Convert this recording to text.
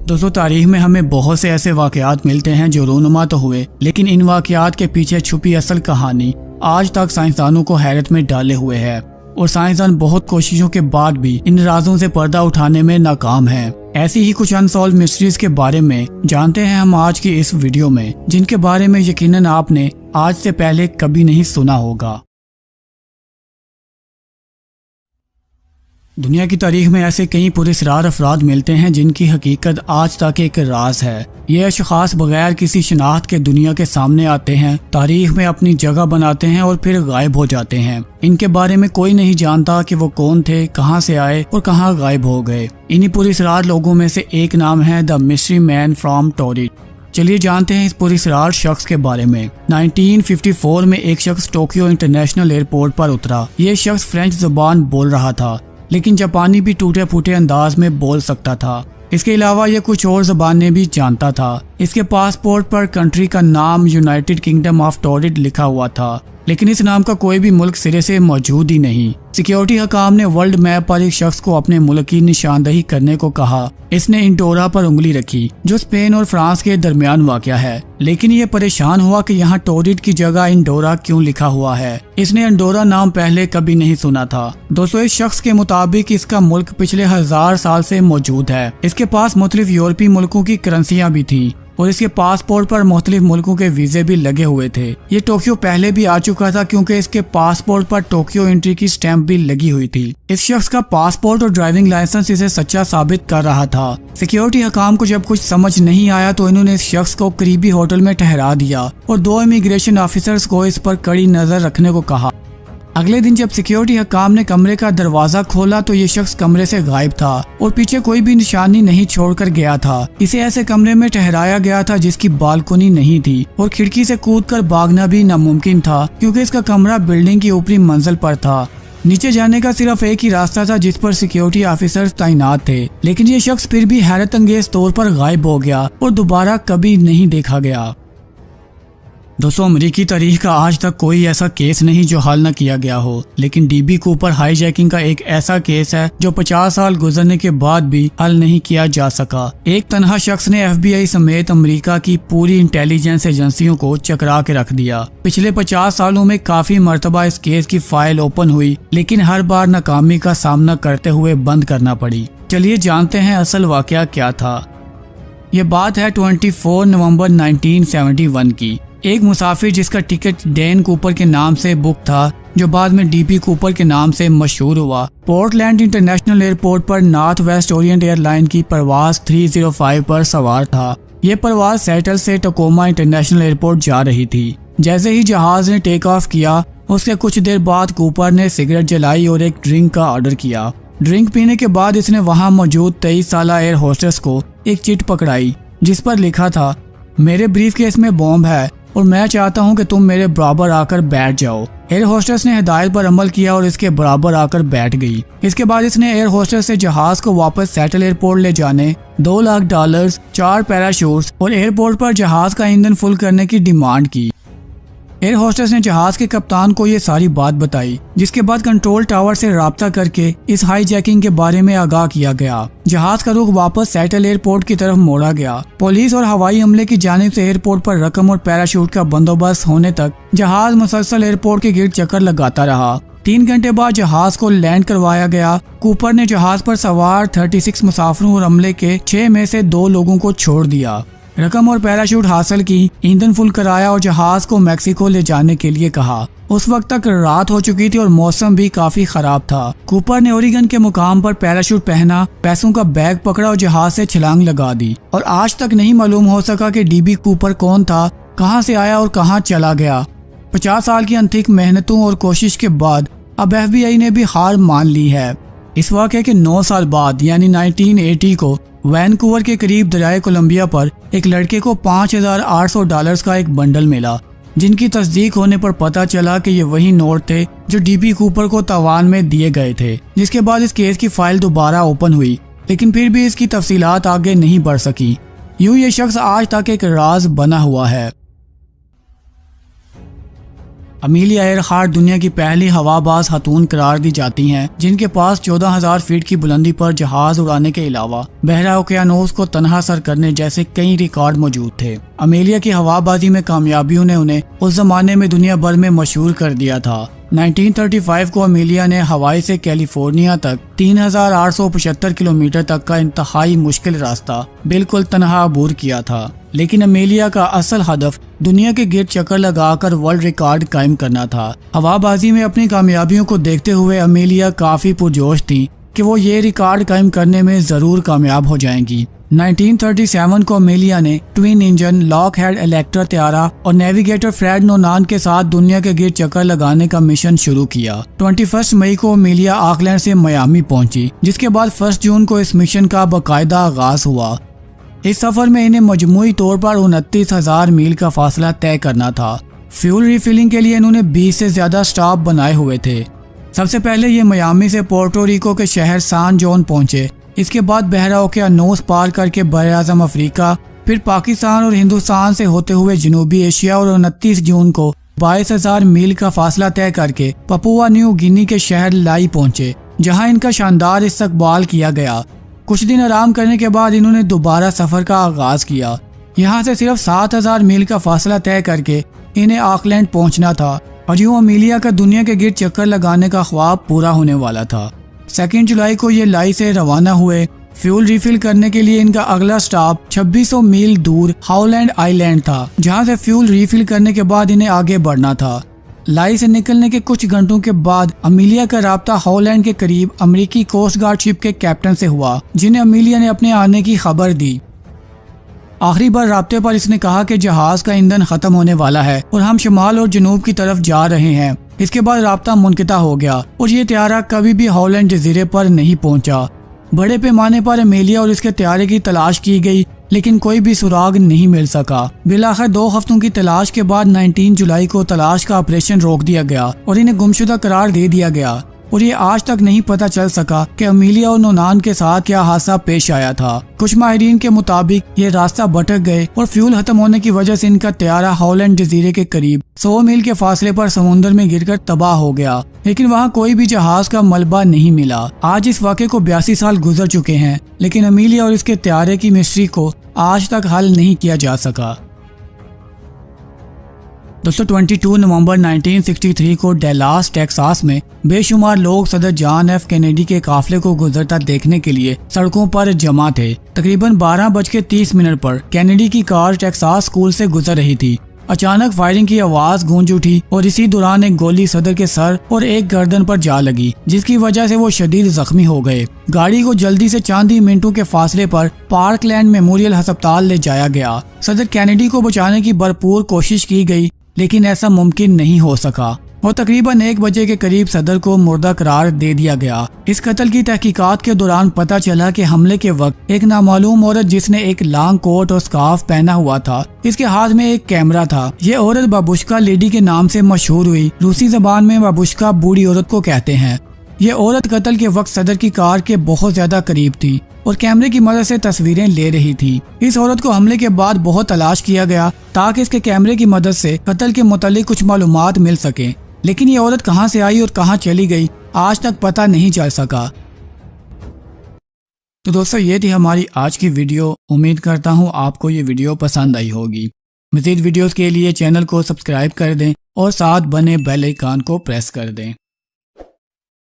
دوستو تاریخ میں ہمیں بہت سے ایسے واقعات ملتے ہیں جو رونما تو ہوئے، لیکن ان واقعات کے پیچھے چھپی اصل کہانی آج تک سائنسدانوں کو حیرت میں ڈالے ہوئے ہے، اور سائنسدان بہت کوششوں کے بعد بھی ان رازوں سے پردہ اٹھانے میں ناکام ہیں۔ ایسی ہی کچھ انسولوڈ مسٹریز کے بارے میں جانتے ہیں ہم آج کی اس ویڈیو میں، جن کے بارے میں یقیناً آپ نے آج سے پہلے کبھی نہیں سنا ہوگا۔ دنیا کی تاریخ میں ایسے کئی پراسرار افراد ملتے ہیں جن کی حقیقت آج تک ایک راز ہے۔ یہ اشخاص بغیر کسی شناخت کے دنیا کے سامنے آتے ہیں، تاریخ میں اپنی جگہ بناتے ہیں اور پھر غائب ہو جاتے ہیں۔ ان کے بارے میں کوئی نہیں جانتا کہ وہ کون تھے، کہاں سے آئے اور کہاں غائب ہو گئے۔ انہی پراسرار لوگوں میں سے ایک نام ہے دا مسٹری مین فرام ٹوریڈ۔ چلیے جانتے ہیں اس پراسرار شخص کے بارے میں۔ 1954 میں ایک شخص ٹوکیو انٹرنیشنل ایئرپورٹ پر اترا۔ یہ شخص فرینچ زبان بول رہا تھا، لیکن جاپانی بھی ٹوٹے پھوٹے انداز میں بول سکتا تھا۔ اس کے علاوہ یہ کچھ اور زبانیں بھی جانتا تھا۔ اس کے پاسپورٹ پر کنٹری کا نام یونائٹڈ کنگڈم آف ٹوریڈ لکھا ہوا تھا، لیکن اس نام کا کوئی بھی ملک سرے سے موجود ہی نہیں۔ سیکیورٹی حکام نے ورلڈ میپ پر ایک شخص کو اپنے ملک کی نشاندہی کرنے کو کہا۔ اس نے انڈورا پر انگلی رکھی، جو اسپین اور فرانس کے درمیان واقع ہے، لیکن یہ پریشان ہوا کہ یہاں ٹوریڈ کی جگہ انڈورا کیوں لکھا ہوا ہے۔ اس نے انڈورا نام پہلے کبھی نہیں سنا تھا۔ دوستو اس شخص کے مطابق اس کا ملک پچھلے 1000 سال سے موجود ہے۔ اس کے پاس مختلف یورپی ملکوں کی کرنسیاں بھی تھیں اور اس کے پاسپورٹ پر مختلف ملکوں کے ویزے بھی لگے ہوئے تھے۔ یہ ٹوکیو پہلے بھی آ چکا تھا کیونکہ اس کے پاسپورٹ پر ٹوکیو انٹری کی سٹیمپ بھی لگی ہوئی تھی۔ اس شخص کا پاسپورٹ اور ڈرائیونگ لائسنس اسے سچا ثابت کر رہا تھا۔ سیکیورٹی حکام کو جب کچھ سمجھ نہیں آیا تو انہوں نے اس شخص کو قریبی ہوٹل میں ٹھہرا دیا اور 2 امیگریشن آفیسرز کو اس پر کڑی نظر رکھنے کو کہا۔ اگلے دن جب سیکیورٹی حکام نے کمرے کا دروازہ کھولا تو یہ شخص کمرے سے غائب تھا اور پیچھے کوئی بھی نشانی نہیں چھوڑ کر گیا تھا۔ اسے ایسے کمرے میں ٹھہرایا گیا تھا جس کی بالکنی نہیں تھی اور کھڑکی سے کود کر بھاگنا بھی ناممکن تھا کیونکہ اس کا کمرہ بلڈنگ کی اوپری منزل پر تھا۔ نیچے جانے کا صرف ایک ہی راستہ تھا جس پر سیکیورٹی آفیسر تعینات تھے، لیکن یہ شخص پھر بھی حیرت انگیز طور پر غائب ہو گیا اور دوبارہ کبھی نہیں دیکھا گیا۔ دوستو امریکی تاریخ کا آج تک کوئی ایسا کیس نہیں جو حل نہ کیا گیا ہو، لیکن D B Cooper hijacking کا ایک ایسا کیس ہے جو 50 سال گزرنے کے بعد بھی حل نہیں کیا جا سکا۔ ایک تنہا شخص نے ایف بی آئی سمیت امریکہ کی پوری انٹیلیجنس ایجنسیوں کو چکرا کے رکھ دیا۔ پچھلے 50 سالوں میں کافی مرتبہ اس کیس کی فائل اوپن ہوئی، لیکن ہر بار ناکامی کا سامنا کرتے ہوئے بند کرنا پڑی۔ چلیے جانتے ہیں اصل واقعہ کیا تھا۔ یہ بات ہے 24 نومبر 1971 کی۔ ایک مسافر جس کا ٹکٹ ڈین کوپر کے نام سے بک تھا، جو بعد میں ڈی پی کوپر کے نام سے مشہور ہوا، پورٹ لینڈ انٹرنیشنل ایئرپورٹ پر north west orient airline کی پرواز 305 پر سوار تھا۔ یہ پرواز سیٹل سے ٹکوما انٹرنیشنل ایئرپورٹ جا رہی تھی۔ جیسے ہی جہاز نے ٹیک آف کیا، اس کے کچھ دیر بعد کوپر نے سگریٹ جلائی اور ایک ڈرنک کا آرڈر کیا۔ ڈرنک پینے کے بعد اس نے وہاں موجود 23 سالہ ایئر ہوسٹس کو ایک چٹ پکڑائی جس پر لکھا تھا، میرے بریف کیس میں بومب ہے اور میں چاہتا ہوں کہ تم میرے برابر آ کر بیٹھ جاؤ۔ ایئر ہوسٹس نے ہدایت پر عمل کیا اور اس کے برابر آ کر بیٹھ گئی۔ اس کے بعد اس نے ایئر ہوسٹس سے جہاز کو واپس سیٹل ایئرپورٹ لے جانے، $2 لاکھ، 4 پیراشوٹس اور ایئرپورٹ پر جہاز کا ایندھن فل کرنے کی ڈیمانڈ کی۔ ایئر ہوسٹس نے جہاز کے کپتان کو یہ ساری بات بتائی، جس کے بعد کنٹرول ٹاور سے رابطہ کر کے اس ہائی جیکنگ کے بارے میں آگاہ کیا گیا۔ جہاز کا رخ واپس سیٹل ایئرپورٹ کی طرف موڑا گیا۔ پولیس اور ہوائی عملے کی جانب سے ایئرپورٹ پر رقم اور پیراشوٹ کا بندوبست ہونے تک جہاز مسلسل ایئرپورٹ کے گرد چکر لگاتا رہا۔ 3 گھنٹے بعد جہاز کو لینڈ کروایا گیا۔ کوپر نے جہاز پر سوار 36 مسافروں اور عملے کے 6 میں سے 2 لوگوں کو چھوڑ دیا، رقم اور پیراشوٹ حاصل کی، ایندھن فل کرایا اور جہاز کو میکسیکو لے جانے کے لیے کہا۔ اس وقت تک رات ہو چکی تھی اور موسم بھی کافی خراب تھا۔ کوپر نے اوریگن کے مقام پر پیراشوٹ پہنا، پیسوں کا بیگ پکڑا اور جہاز سے چھلانگ لگا دی، اور آج تک نہیں معلوم ہو سکا کہ ڈی بی کوپر کون تھا، کہاں سے آیا اور کہاں چلا گیا۔ 50 سال کی انتھک محنتوں اور کوشش کے بعد اب ایف بی آئی نے بھی ہار مان لی ہے۔ اس واقعے کے 9 سال بعد یعنی 1980 کو وینکوور کے قریب دریائے کولمبیا پر ایک لڑکے کو $5800 کا ایک بنڈل ملا، جن کی تصدیق ہونے پر پتہ چلا کہ یہ وہی نوٹ تھے جو ڈی پی کوپر کو تاوان میں دیے گئے تھے۔ جس کے بعد اس کیس کی فائل دوبارہ اوپن ہوئی، لیکن پھر بھی اس کی تفصیلات آگے نہیں بڑھ سکی۔ یوں یہ شخص آج تک ایک راز بنا ہوا ہے۔ امیلیا ایرخارٹ دنیا کی پہلی ہوا باز خاتون قرار دی جاتی ہیں جن کے پاس 14,000 فیٹ کی بلندی پر جہاز اڑانے کے علاوہ بحرہ اوقیانوس کو تنہا سر کرنے جیسے کئی ریکارڈ موجود تھے۔ امیلیا کی ہوا بازی میں کامیابیوں نے انہیں اس زمانے میں دنیا بھر میں مشہور کر دیا تھا۔ 1935 کو امیلیا نے ہوائی سے کیلیفورنیا تک 3,875 کلومیٹر تک کا انتہائی مشکل راستہ بالکل تنہا عبور کیا تھا، لیکن امیلیا کا اصل ہدف دنیا کے گرد چکر لگا کر ورلڈ ریکارڈ قائم کرنا تھا۔ ہوا بازی میں اپنی کامیابیوں کو دیکھتے ہوئے امیلیا کافی پرجوش تھی کہ وہ یہ ریکارڈ قائم کرنے میں ضرور کامیاب ہو جائیں گی۔ 1937 کو امیلیا نے twin engine Lockheed Electra طیارہ اور نیویگیٹر فریڈ نونان کے ساتھ دنیا کے گرد چکر لگانے کا مشن شروع کیا۔ 21 مئی کو امیلیا آکلینڈ سے میامی پہنچی، جس کے بعد 1 جون کو اس مشن کا باقاعدہ آغاز ہوا۔ اس سفر میں انہیں مجموعی طور پر 29,000 میل کا فاصلہ طے کرنا تھا۔ فیول ریفلنگ کے لیے انہوں نے 20 سے زیادہ سٹاپ بنائے ہوئے تھے۔ سب سے پہلے یہ میامی سے پورٹو ریکو کے شہر سان جون پہنچے، اس کے بعد بحرہ اوقیانوس پار کر کے براعظم افریقہ، پھر پاکستان اور ہندوستان سے ہوتے ہوئے جنوبی ایشیا، اور 29 جون کو 22,000 میل کا فاصلہ طے کر کے پپوا نیو گینی کے شہر لائی پہنچے، جہاں ان کا شاندار استقبال کیا گیا۔ کچھ دن آرام کرنے کے بعد انہوں نے دوبارہ سفر کا آغاز کیا۔ یہاں سے صرف 7,000 میل کا فاصلہ طے کر کے انہیں آکلینڈ پہنچنا تھا، اور یوں امیلیا کا دنیا کے گرد چکر لگانے کا خواب پورا ہونے والا تھا۔ 2 جولائی کو یہ لائی سے روانہ ہوئے۔ فیول ریفل کرنے کے لیے ان کا اگلا سٹاپ 2600 میل دور ہاؤلینڈ آئی لینڈ تھا، جہاں سے فیول ریفل کرنے کے بعد انہیں آگے بڑھنا تھا۔ لائی سے نکلنے کے کچھ گھنٹوں کے بعد امیلیا کا رابطہ ہاؤلینڈ کے قریب امریکی کوسٹ گارڈ شپ کے کیپٹن سے ہوا، جنہیں امیلیا نے اپنے آنے کی خبر دی۔ آخری بار رابطے پر اس نے کہا کہ جہاز کا ایندھن ختم ہونے والا ہے اور ہم شمال اور جنوب کی طرف جا رہے ہیں۔ اس کے بعد رابطہ منقطع ہو گیا اور یہ طیارہ کبھی بھی ہاؤلینڈ جزیرے پر نہیں پہنچا۔ بڑے پیمانے پر امیلیا اور اس کے طیارے کی تلاش کی گئی، لیکن کوئی بھی سراغ نہیں مل سکا۔ بالآخر 2 ہفتوں کی تلاش کے بعد 19 جولائی کو تلاش کا آپریشن روک دیا گیا اور انہیں گمشدہ قرار دے دیا گیا، اور یہ آج تک نہیں پتہ چل سکا کہ امیلیا اور نونان کے ساتھ کیا حادثہ پیش آیا تھا۔ کچھ ماہرین کے مطابق یہ راستہ بھٹک گئے اور فیول ختم ہونے کی وجہ سے ان کا طیارہ ہاؤلینڈ جزیرے کے قریب 100 میل کے فاصلے پر سمندر میں گر کر تباہ ہو گیا، لیکن وہاں کوئی بھی جہاز کا ملبہ نہیں ملا۔ آج اس واقعے کو 82 سال گزر چکے ہیں، لیکن امیلیا اور اس کے طیارے کی مسٹری کو آج تک حل نہیں کیا جا سکا۔ دوستو 22 نومبر 1963 کو ڈیلاس ٹیکساس میں بے شمار لوگ صدر جان ایف کینیڈی کے قافلے کو گزرتا دیکھنے کے لیے سڑکوں پر جمع تھے۔ تقریباً 12:30 پر کینیڈی کی کار ٹیکساس اسکول سے گزر رہی تھی۔ اچانک فائرنگ کی آواز گونج اٹھی اور اسی دوران ایک گولی صدر کے سر اور ایک گردن پر جا لگی، جس کی وجہ سے وہ شدید زخمی ہو گئے۔ گاڑی کو جلدی سے چند ہی منٹوں کے فاصلے پر پارک لینڈ میموریل ہسپتال لے جایا گیا۔ صدر کینیڈی کو بچانے کی بھرپور کوشش کی گئی، لیکن ایسا ممکن نہیں ہو سکا اور تقریباً 1 بجے کے قریب صدر کو مردہ قرار دے دیا گیا۔ اس قتل کی تحقیقات کے دوران پتہ چلا کہ حملے کے وقت ایک نامعلوم عورت جس نے ایک لانگ کوٹ اور سکارف پہنا ہوا تھا، اس کے ہاتھ میں ایک کیمرہ تھا۔ یہ عورت بابوشکا لیڈی کے نام سے مشہور ہوئی۔ روسی زبان میں بابوشکا بوڑھی عورت کو کہتے ہیں۔ یہ عورت قتل کے وقت صدر کی کار کے بہت زیادہ قریب تھی اور کیمرے کی مدد سے تصویریں لے رہی تھی۔ اس عورت کو حملے کے بعد بہت تلاش کیا گیا تاکہ اس کے کیمرے کی مدد سے قتل کے متعلق کچھ معلومات مل سکیں، لیکن یہ عورت کہاں سے آئی اور کہاں چلی گئی آج تک پتہ نہیں چل سکا۔ تو دوستو یہ تھی ہماری آج کی ویڈیو۔ امید کرتا ہوں آپ کو یہ ویڈیو پسند آئی ہوگی۔ مزید ویڈیوز کے لیے چینل کو سبسکرائب کر دیں اور ساتھ بنے بیل آئیکن کو پریس کر دیں۔